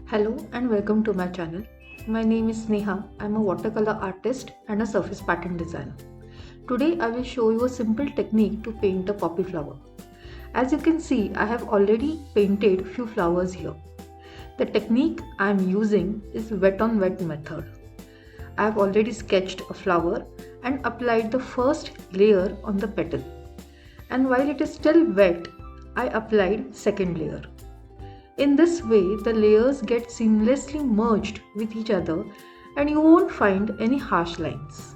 Hello and welcome to my channel. My name is Sneha. I'm a watercolor artist and a surface pattern designer. Today I will show you a simple technique to paint a poppy flower. As you can see, I have already painted few flowers here. The technique I am using is wet on wet method. I have already sketched a flower and applied the first layer on the petal. And while it is still wet, I applied second layer. In this way, the layers get seamlessly merged with each other and you won't find any harsh lines.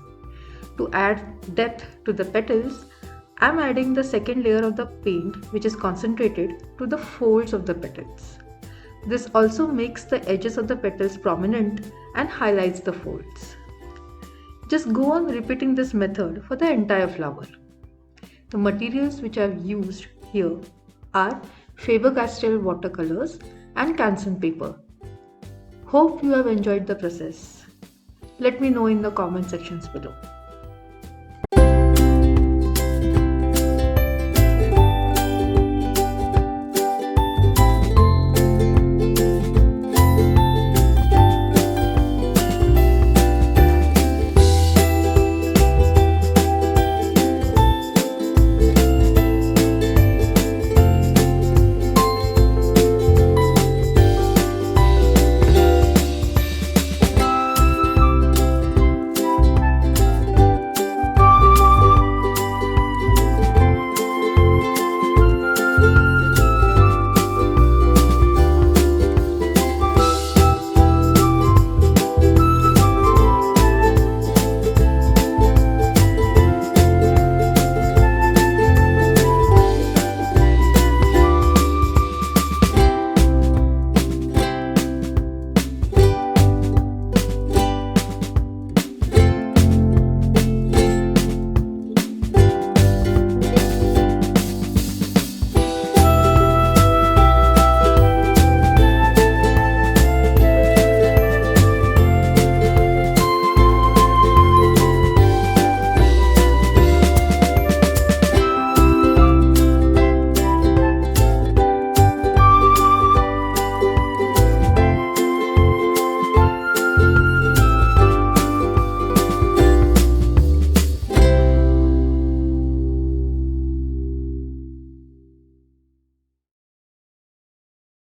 To add depth to the petals, I'm adding the second layer of the paint, which is concentrated, to the folds of the petals. This also makes the edges of the petals prominent and highlights the folds. Just go on repeating this method for the entire flower. The materials which I've used here are Faber-Castell watercolors and Canson paper. Hope you have enjoyed the process. Let me know in the comment sections below.